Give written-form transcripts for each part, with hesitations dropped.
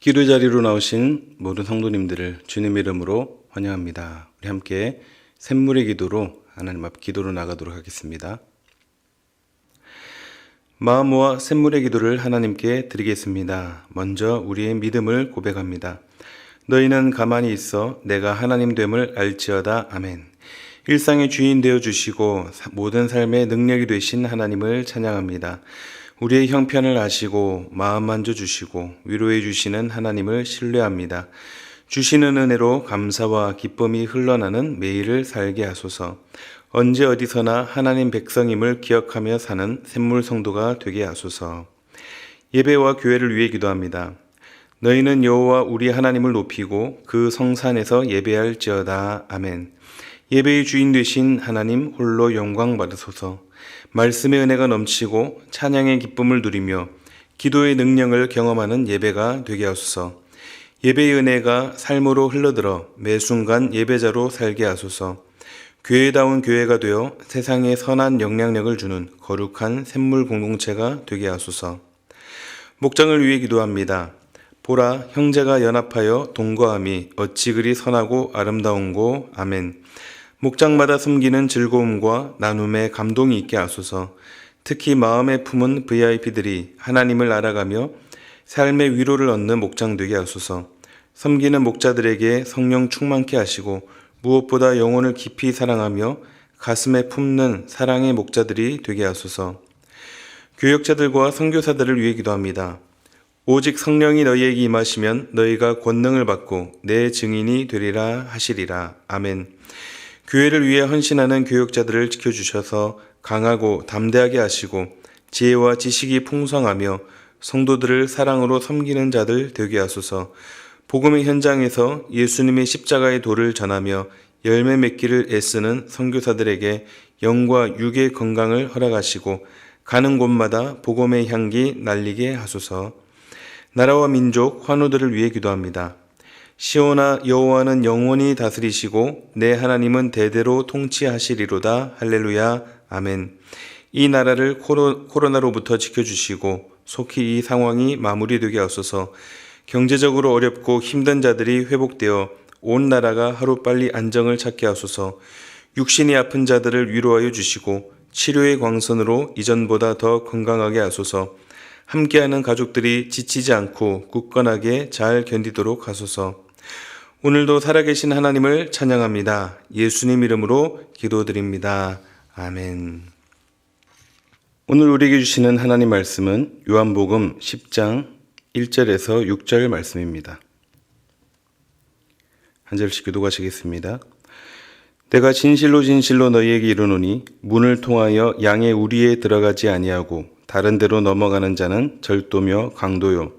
기도 자리로 나오신 모든 성도님들을 주님 이름으로 환영합니다. 우리 함께 샘물의 기도로 하나님 앞 기도로 나가도록 하겠습니다. 마음 모아 샘물의 기도를 하나님께 드리겠습니다. 먼저 우리의 믿음을 고백합니다. 너희는 가만히 있어 내가 하나님 됨을 알지어다. 아멘. 일상의 주인 되어 주시고 모든 삶의 능력이 되신 하나님을 찬양합니다. 우리의 형편을 아시고 마음 만져주시고 위로해 주시는 하나님을 신뢰합니다. 주시는 은혜로 감사와 기쁨이 흘러나는 매일을 살게 하소서. 언제 어디서나 하나님 백성임을 기억하며 사는 샘물 성도가 되게 하소서. 예배와 교회를 위해 기도합니다. 너희는 여호와 우리 하나님을 높이고 그 성산에서 예배할지어다. 아멘. 예배의 주인 되신 하나님 홀로 영광 받으소서. 말씀의 은혜가 넘치고 찬양의 기쁨을 누리며 기도의 능력을 경험하는 예배가 되게 하소서. 예배의 은혜가 삶으로 흘러들어 매 순간 예배자로 살게 하소서. 교회다운 교회가 되어 세상에 선한 영향력을 주는 거룩한 샘물 공동체가 되게 하소서. 목장을 위해 기도합니다. 보라, 형제가 연합하여 동거함이 어찌 그리 선하고 아름다운고. 아멘. 목장마다 숨기는 즐거움과 나눔의 감동이 있게 하소서. 특히 마음에 품은 VIP들이 하나님을 알아가며 삶의 위로를 얻는 목장 되게 하소서. 섬기는 목자들에게 성령 충만케 하시고 무엇보다 영혼을 깊이 사랑하며 가슴에 품는 사랑의 목자들이 되게 하소서. 교역자들과 선교사들을 위해 기도합니다. 오직 성령이 너희에게 임하시면 너희가 권능을 받고 내 증인이 되리라 하시리라. 아멘. 교회를 위해 헌신하는 교역자들을 지켜주셔서 강하고 담대하게 하시고 지혜와 지식이 풍성하며 성도들을 사랑으로 섬기는 자들 되게 하소서. 복음의 현장에서 예수님의 십자가의 도를 전하며 열매 맺기를 애쓰는 선교사들에게 영과 육의 건강을 허락하시고 가는 곳마다 복음의 향기 날리게 하소서. 나라와 민족, 환우들을 위해 기도합니다. 시온아, 여호와는 영원히 다스리시고 내 하나님은 대대로 통치하시리로다. 할렐루야. 아멘. 이 나라를 코로나로부터 지켜주시고 속히 이 상황이 마무리되게 하소서. 경제적으로 어렵고 힘든 자들이 회복되어 온 나라가 하루빨리 안정을 찾게 하소서. 육신이 아픈 자들을 위로하여 주시고 치료의 광선으로 이전보다 더 건강하게 하소서. 함께하는 가족들이 지치지 않고 굳건하게 잘 견디도록 하소서. 오늘도 살아계신 하나님을 찬양합니다. 예수님 이름으로 기도드립니다. 아멘. 오늘 우리에게 주시는 하나님 말씀은 요한복음 10장 1절에서 6절 말씀입니다. 한 절씩 교독하시겠습니다. 내가 진실로 진실로 너희에게 이르노니 문을 통하여 양의 우리에 들어가지 아니하고 다른 데로 넘어가는 자는 절도며 강도요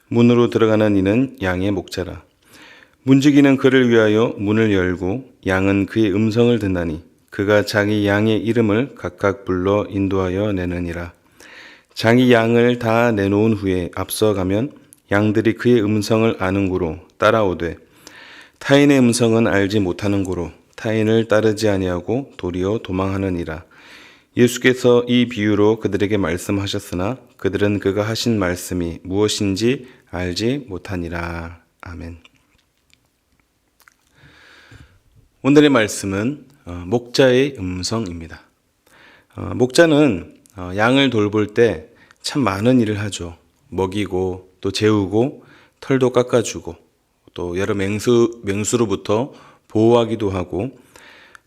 문으로 들어가는 이는 양의 목자라. 문지기는 그를 위하여 문을 열고 양은 그의 음성을 듣나니 그가 자기 양의 이름을 각각 불러 인도하여 내느니라. 자기 양을 다 내놓은 후에 앞서가면 양들이 그의 음성을 아는 고로 따라오되 타인의 음성은 알지 못하는 고로 타인을 따르지 아니하고 도리어 도망하느니라. 예수께서 이 비유로 그들에게 말씀하셨으나 그들은 그가 하신 말씀이 무엇인지 알지 못하니라. 아멘. 오늘의 말씀은 목자의 음성입니다. 목자는 양을 돌볼 때 참 많은 일을 하죠. 먹이고 또 재우고 털도 깎아주고 또 여러 맹수로부터 보호하기도 하고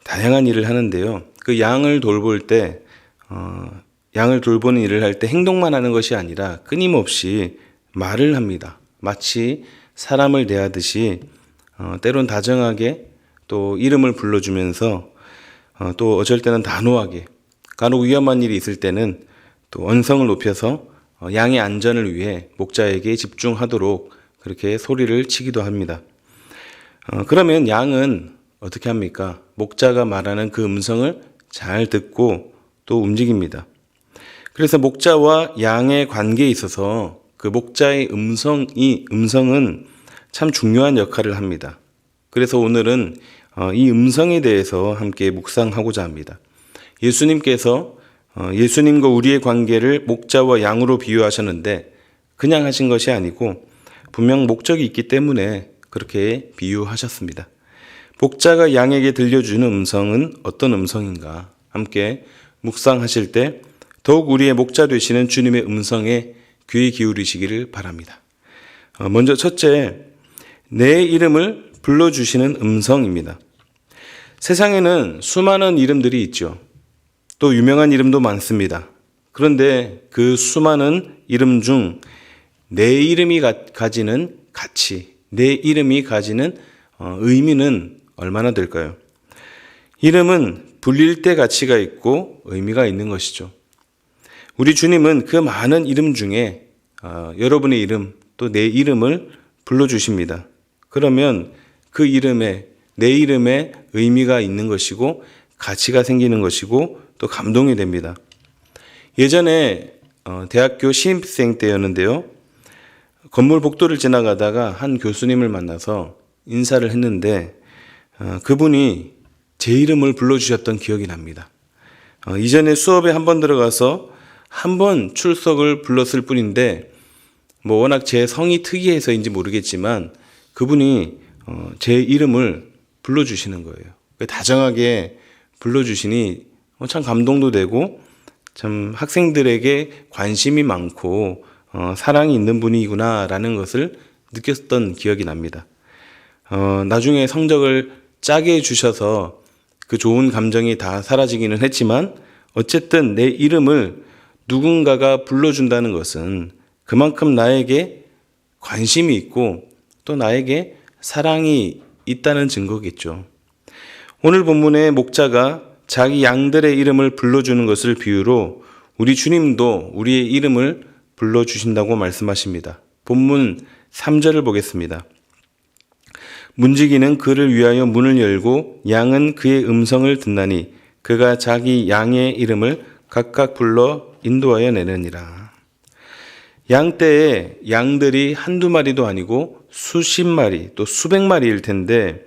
다양한 일을 하는데요. 그 양을 돌볼 때 양을 돌보는 일을 할 때 행동만 하는 것이 아니라 끊임없이 말을 합니다. 마치 사람을 대하듯이 때론 다정하게 또 이름을 불러주면서 또 어쩔 때는 단호하게 간혹 위험한 일이 있을 때는 또 언성을 높여서 양의 안전을 위해 목자에게 집중하도록 그렇게 소리를 치기도 합니다. 그러면 양은 어떻게 합니까? 목자가 말하는 그 음성을 잘 듣고 또 움직입니다. 그래서 목자와 양의 관계에 있어서 그 목자의 음성은 참 중요한 역할을 합니다. 그래서 오늘은 이 음성에 대해서 함께 묵상하고자 합니다. 예수님께서 예수님과 우리의 관계를 목자와 양으로 비유하셨는데 그냥 하신 것이 아니고 분명 목적이 있기 때문에 그렇게 비유하셨습니다. 목자가 양에게 들려주는 음성은 어떤 음성인가? 함께 묵상하실 때 더욱 우리의 목자 되시는 주님의 음성에 귀 기울이시기를 바랍니다. 먼저 첫째, 내 이름을 불러주시는 음성입니다. 세상에는 수많은 이름들이 있죠. 또 유명한 이름도 많습니다. 그런데 그 수많은 이름 중 내 이름이 가지는 가치, 내 이름이 가지는 의미는 얼마나 될까요? 이름은 불릴 때 가치가 있고 의미가 있는 것이죠. 우리 주님은 그 많은 이름 중에 여러분의 이름, 또 내 이름을 불러주십니다. 그러면 그 이름에, 내 이름에 의미가 있는 것이고 가치가 생기는 것이고 또 감동이 됩니다. 예전에 대학교 신입생 때였는데요. 건물 복도를 지나가다가 한 교수님을 만나서 인사를 했는데 그분이 제 이름을 불러주셨던 기억이 납니다. 이전에 수업에 한 번 들어가서 한 번 출석을 불렀을 뿐인데 워낙 제 성이 특이해서인지 모르겠지만 그분이 제 이름을 불러주시는 거예요. 다정하게 불러주시니 참 감동도 되고 참 학생들에게 관심이 많고 사랑이 있는 분이구나라는 것을 느꼈던 기억이 납니다. 나중에 성적을 짜게 해주셔서 그 좋은 감정이 다 사라지기는 했지만 어쨌든 내 이름을 누군가가 불러준다는 것은 그만큼 나에게 관심이 있고 또 나에게 사랑이 있다는 증거겠죠. 오늘 본문의 목자가 자기 양들의 이름을 불러주는 것을 비유로 우리 주님도 우리의 이름을 불러주신다고 말씀하십니다. 본문 3절을 보겠습니다. 문지기는 그를 위하여 문을 열고 양은 그의 음성을 듣나니 그가 자기 양의 이름을 각각 불러 인도하여 내느니라. 양떼에 양들이 한두 마리도 아니고 수십 마리 또 수백 마리일 텐데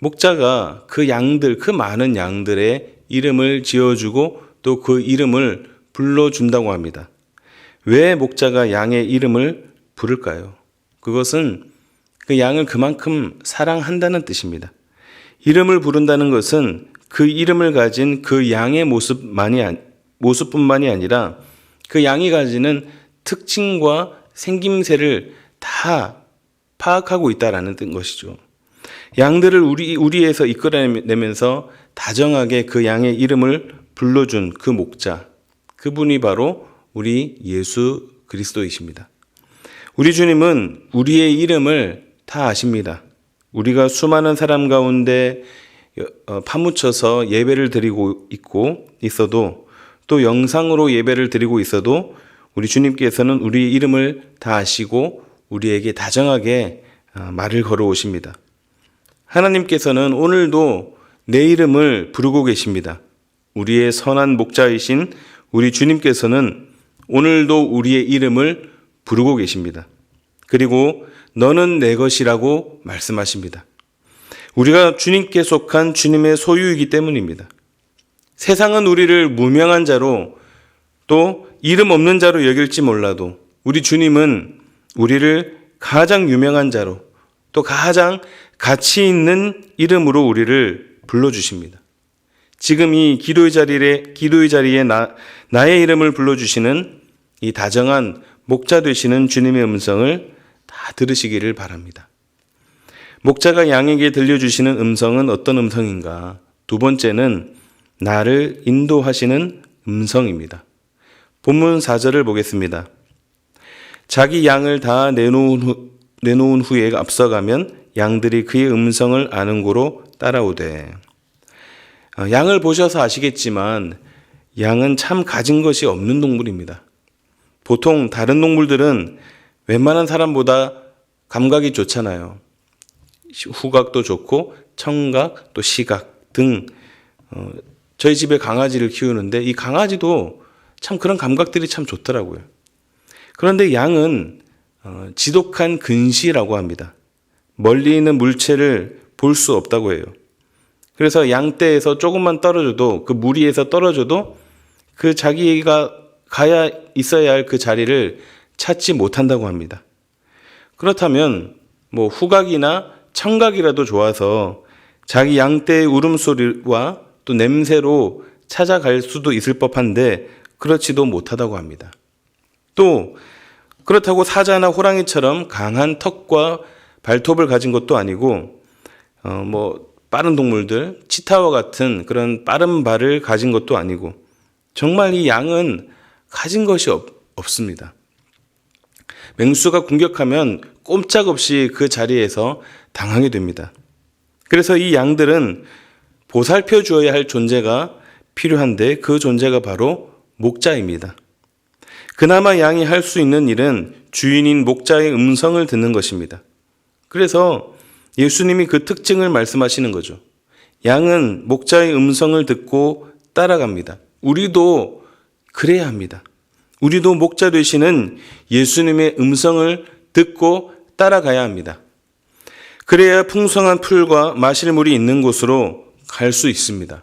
목자가 그 양들, 그 많은 양들의 이름을 지어주고 또 그 이름을 불러준다고 합니다. 왜 목자가 양의 이름을 부를까요? 그것은 그 양을 그만큼 사랑한다는 뜻입니다. 이름을 부른다는 것은 그 이름을 가진 그 양의 모습뿐만이 아니라 그 양이 가지는 특징과 생김새를 다 파악하고 있다라는 것이죠. 양들을 우리에서 이끌어내면서 다정하게 그 양의 이름을 불러준 그 목자, 그분이 바로 우리 예수 그리스도이십니다. 우리 주님은 우리의 이름을 다 아십니다. 우리가 수많은 사람 가운데 파묻혀서 예배를 드리고 있어도 또 영상으로 예배를 드리고 있어도 우리 주님께서는 우리의 이름을 다 아시고 우리에게 다정하게 말을 걸어오십니다. 하나님께서는 오늘도 내 이름을 부르고 계십니다. 우리의 선한 목자이신 우리 주님께서는 오늘도 우리의 이름을 부르고 계십니다. 그리고 너는 내 것이라고 말씀하십니다. 우리가 주님께 속한 주님의 소유이기 때문입니다. 세상은 우리를 무명한 자로 또 이름 없는 자로 여길지 몰라도 우리 주님은 우리를 가장 유명한 자로 또 가장 가치 있는 이름으로 우리를 불러주십니다. 지금 이 기도의 자리에 나의 이름을 불러주시는 이 다정한 목자 되시는 주님의 음성을 다 들으시기를 바랍니다. 목자가 양에게 들려주시는 음성은 어떤 음성인가? 두 번째는 나를 인도하시는 음성입니다. 본문 4절을 보겠습니다. 자기 양을 다 내놓은 후에 앞서가면 양들이 그의 음성을 아는 고로 따라오되. 양을 보셔서 아시겠지만 양은 참 가진 것이 없는 동물입니다. 보통 다른 동물들은 웬만한 사람보다 감각이 좋잖아요. 후각도 좋고 청각 또 시각 등 저희 집에 강아지를 키우는데 이 강아지도 참 그런 감각들이 참 좋더라고요. 그런데 양은 지독한 근시라고 합니다. 멀리 있는 물체를 볼 수 없다고 해요. 그래서 양떼에서 조금만 떨어져도 그 무리에서 떨어져도 그 자기가 있어야 할 그 자리를 찾지 못한다고 합니다. 그렇다면 후각이나 청각이라도 좋아서 자기 양떼의 울음소리와 또 냄새로 찾아갈 수도 있을 법한데 그렇지도 못하다고 합니다. 또 그렇다고 사자나 호랑이처럼 강한 턱과 발톱을 가진 것도 아니고 빠른 동물들, 치타와 같은 그런 빠른 발을 가진 것도 아니고 정말 이 양은 가진 것이 없습니다. 맹수가 공격하면 꼼짝없이 그 자리에서 당하게 됩니다. 그래서 이 양들은 보살펴 주어야 할 존재가 필요한데 그 존재가 바로 목자입니다. 그나마 양이 할 수 있는 일은 주인인 목자의 음성을 듣는 것입니다. 그래서 예수님이 그 특징을 말씀하시는 거죠. 양은 목자의 음성을 듣고 따라갑니다. 우리도 그래야 합니다. 우리도 목자 되시는 예수님의 음성을 듣고 따라가야 합니다. 그래야 풍성한 풀과 마실 물이 있는 곳으로 갈 수 있습니다.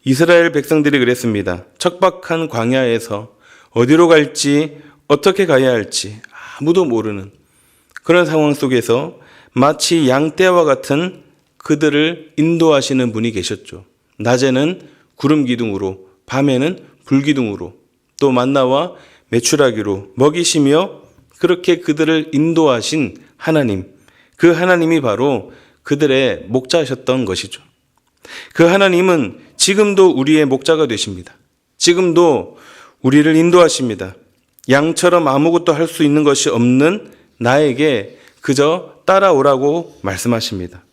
이스라엘 백성들이 그랬습니다. 척박한 광야에서 어디로 갈지 어떻게 가야 할지 아무도 모르는 그런 상황 속에서 마치 양떼와 같은 그들을 인도하시는 분이 계셨죠. 낮에는 구름 기둥으로, 밤에는 불 기둥으로, 또 만나와 메추라기로 먹이시며 그렇게 그들을 인도하신 하나님, 그 하나님이 바로 그들의 목자셨던 것이죠. 그 하나님은 지금도 우리의 목자가 되십니다. 지금도 우리를 인도하십니다. 양처럼 아무것도 할 수 있는 것이 없는 나에게 그저 따라오라고 말씀하십니다.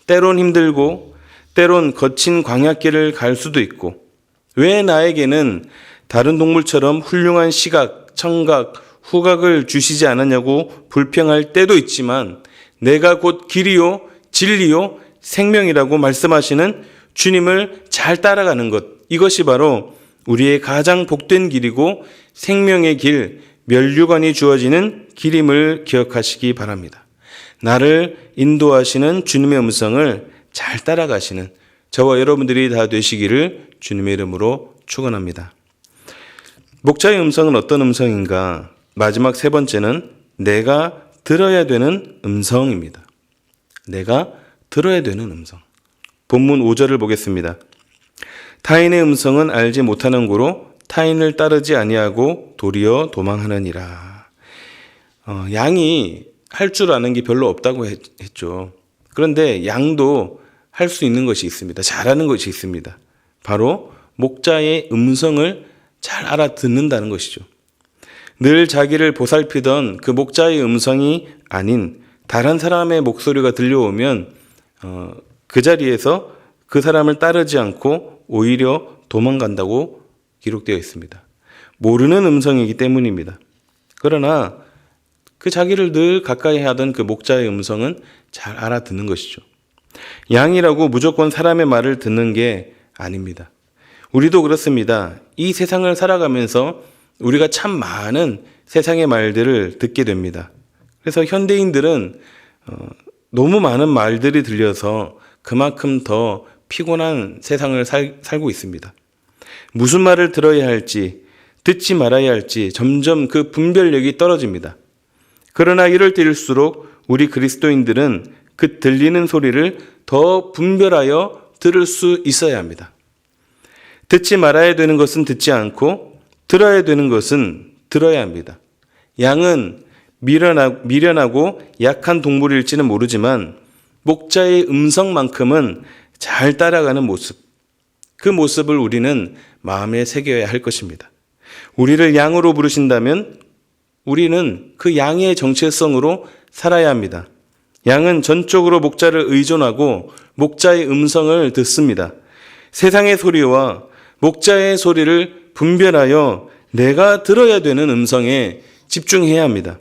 때론 힘들고 때론 거친 광야길을 갈 수도 있고 왜 나에게는 다른 동물처럼 훌륭한 시각, 청각, 후각을 주시지 않았냐고 불평할 때도 있지만 내가 곧 길이요 진리요 생명이라고 말씀하시는 주님을 잘 따라가는 것, 이것이 바로 우리의 가장 복된 길이고 생명의 길, 면류관이 주어지는 길임을 기억하시기 바랍니다. 나를 인도하시는 주님의 음성을 잘 따라가시는 저와 여러분들이 다 되시기를 주님의 이름으로 축원합니다. 목자의 음성은 어떤 음성인가? 마지막 세 번째는 내가 들어야 되는 음성입니다. 내가 들어야 되는 음성. 본문 5절을 보겠습니다. 타인의 음성은 알지 못하는 고로 타인을 따르지 아니하고 도리어 도망하느니라. 양이 할 줄 아는 게 별로 없다고 했죠. 그런데 양도 할 수 있는 것이 있습니다. 잘하는 것이 있습니다. 바로 목자의 음성을 잘 알아듣는다는 것이죠. 늘 자기를 보살피던 그 목자의 음성이 아닌 다른 사람의 목소리가 들려오면 그 자리에서 그 사람을 따르지 않고 오히려 도망간다고 기록되어 있습니다. 모르는 음성이기 때문입니다. 그러나 그 자기를 늘 가까이 하던 그 목자의 음성은 잘 알아듣는 것이죠. 양이라고 무조건 사람의 말을 듣는 게 아닙니다. 우리도 그렇습니다. 이 세상을 살아가면서 우리가 참 많은 세상의 말들을 듣게 됩니다. 그래서 현대인들은 너무 많은 말들이 들려서 그만큼 더 피곤한 세상을 살고 있습니다. 무슨 말을 들어야 할지, 듣지 말아야 할지 점점 그 분별력이 떨어집니다. 그러나 이럴 때일수록 우리 그리스도인들은 그 들리는 소리를 더 분별하여 들을 수 있어야 합니다. 듣지 말아야 되는 것은 듣지 않고 들어야 되는 것은 들어야 합니다. 양은 미련하고 약한 동물일지는 모르지만 목자의 음성만큼은 잘 따라가는 모습, 그 모습을 우리는 마음에 새겨야 할 것입니다. 우리를 양으로 부르신다면 우리는 그 양의 정체성으로 살아야 합니다. 양은 전적으로 목자를 의존하고 목자의 음성을 듣습니다. 세상의 소리와 목자의 소리를 분별하여 내가 들어야 되는 음성에 집중해야 합니다.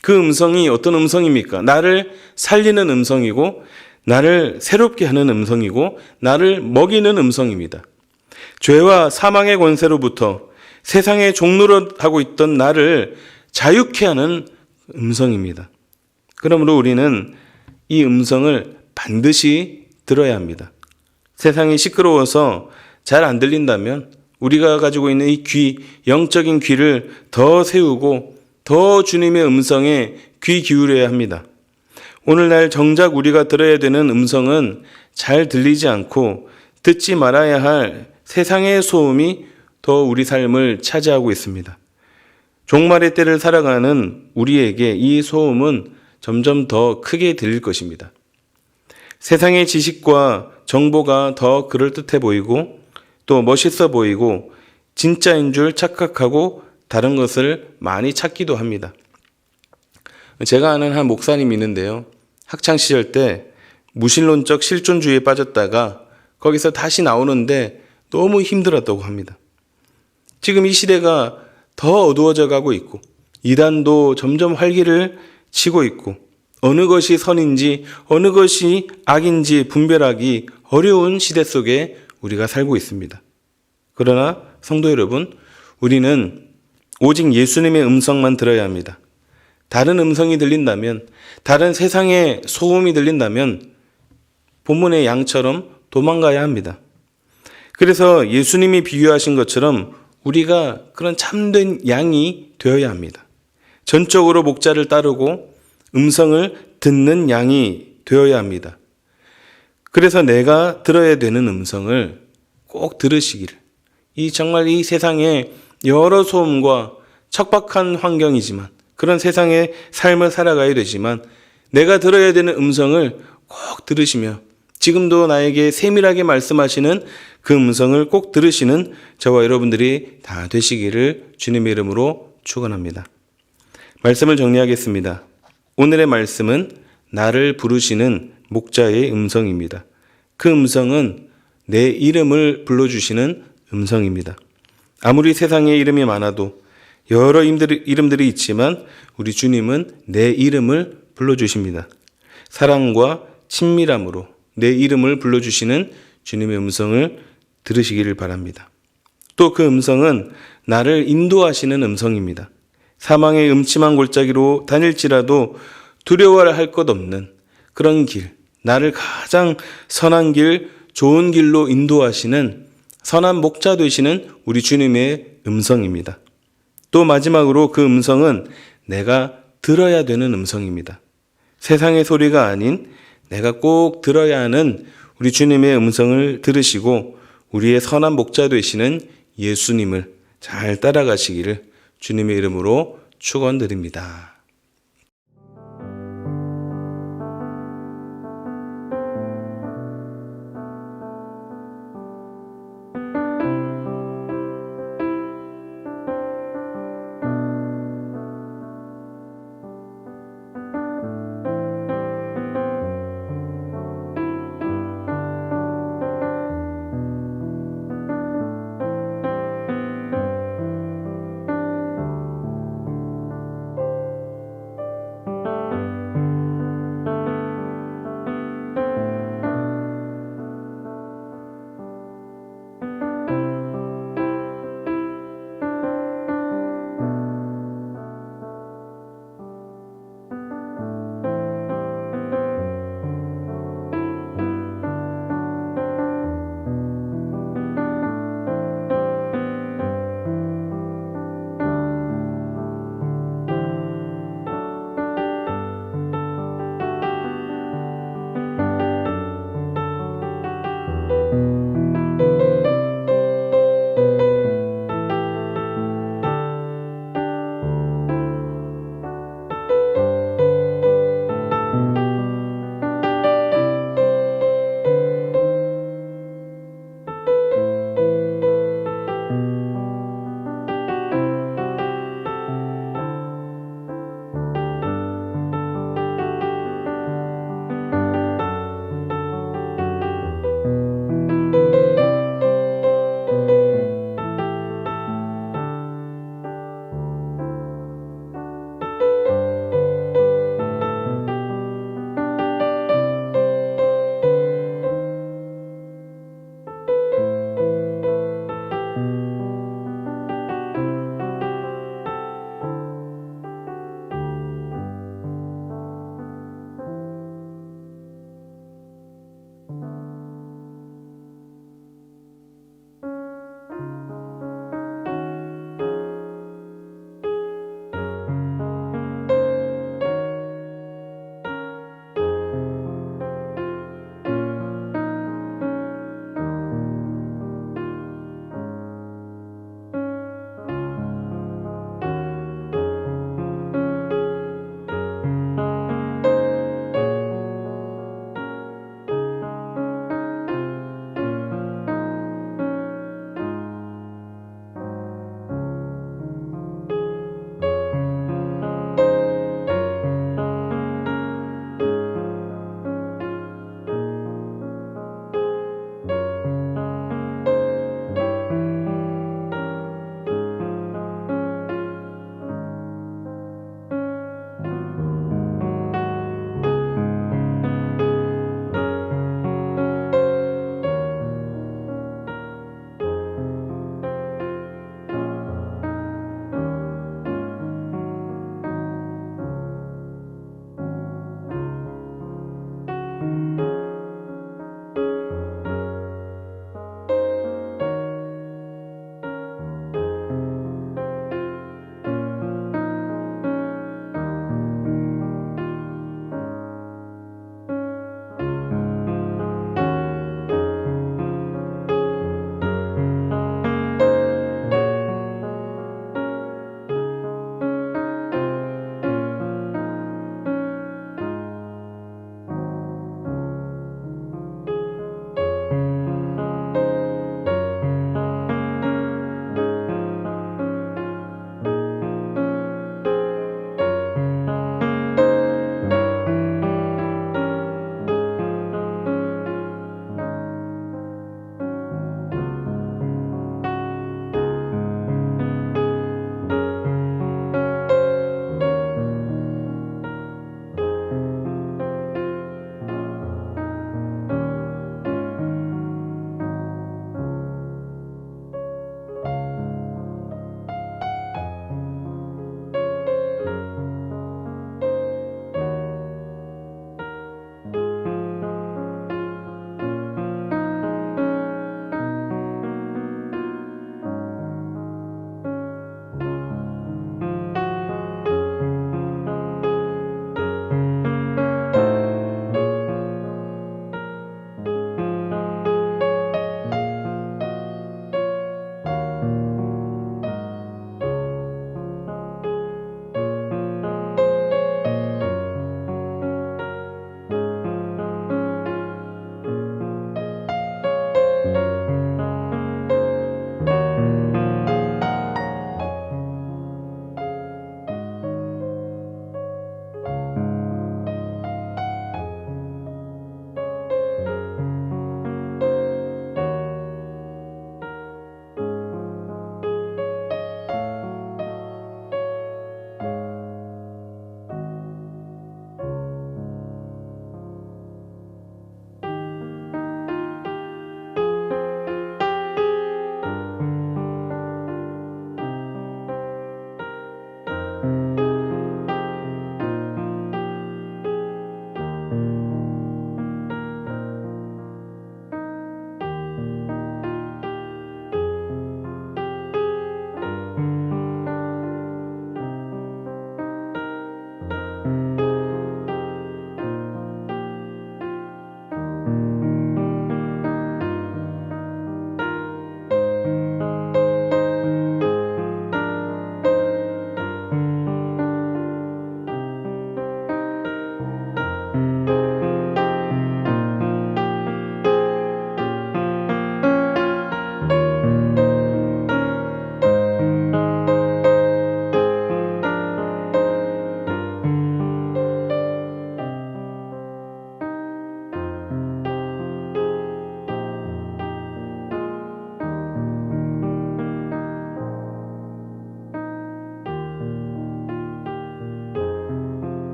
그 음성이 어떤 음성입니까? 나를 살리는 음성이고 나를 새롭게 하는 음성이고 나를 먹이는 음성입니다. 죄와 사망의 권세로부터 세상의 종노릇 하고 있던 나를 자유케 하는 음성입니다. 그러므로 우리는 이 음성을 반드시 들어야 합니다. 세상이 시끄러워서 잘 안 들린다면 우리가 가지고 있는 이 귀, 영적인 귀를 더 세우고 더 주님의 음성에 귀 기울여야 합니다. 오늘날 정작 우리가 들어야 되는 음성은 잘 들리지 않고 듣지 말아야 할 세상의 소음이 더 우리 삶을 차지하고 있습니다. 종말의 때를 살아가는 우리에게 이 소음은 점점 더 크게 들릴 것입니다. 세상의 지식과 정보가 더 그럴듯해 보이고 또 멋있어 보이고 진짜인 줄 착각하고 다른 것을 많이 찾기도 합니다. 제가 아는 한 목사님이 있는데요. 학창시절 때 무신론적 실존주의에 빠졌다가 거기서 다시 나오는데 너무 힘들었다고 합니다. 지금 이 시대가 더 어두워져 가고 있고 이단도 점점 활기를 치고 있고 어느 것이 선인지 어느 것이 악인지 분별하기 어려운 시대 속에 우리가 살고 있습니다. 그러나 성도 여러분, 우리는 오직 예수님의 음성만 들어야 합니다. 다른 음성이 들린다면, 다른 세상의 소음이 들린다면 본문의 양처럼 도망가야 합니다. 그래서 예수님이 비유하신 것처럼 우리가 그런 참된 양이 되어야 합니다. 전적으로 목자를 따르고 음성을 듣는 양이 되어야 합니다. 그래서 내가 들어야 되는 음성을 꼭 들으시기를. 정말 이 세상에 여러 소음과 척박한 환경이지만 그런 세상의 삶을 살아가야 되지만 내가 들어야 되는 음성을 꼭 들으시며 지금도 나에게 세밀하게 말씀하시는 그 음성을 꼭 들으시는 저와 여러분들이 다 되시기를 주님의 이름으로 축원합니다. 말씀을 정리하겠습니다. 오늘의 말씀은 나를 부르시는 목자의 음성입니다. 그 음성은 내 이름을 불러주시는 음성입니다. 아무리 세상에 이름이 많아도 여러 이름들이 있지만 우리 주님은 내 이름을 불러주십니다. 사랑과 친밀함으로 내 이름을 불러주시는 주님의 음성을 들으시기를 바랍니다. 또 그 음성은 나를 인도하시는 음성입니다. 사망의 음침한 골짜기로 다닐지라도 두려워할 것 없는 그런 길, 나를 가장 선한 길, 좋은 길로 인도하시는 선한 목자 되시는 우리 주님의 음성입니다. 또 마지막으로 그 음성은 내가 들어야 되는 음성입니다. 세상의 소리가 아닌 내가 꼭 들어야 하는 우리 주님의 음성을 들으시고 우리의 선한 목자 되시는 예수님을 잘 따라가시기를 주님의 이름으로 축원드립니다.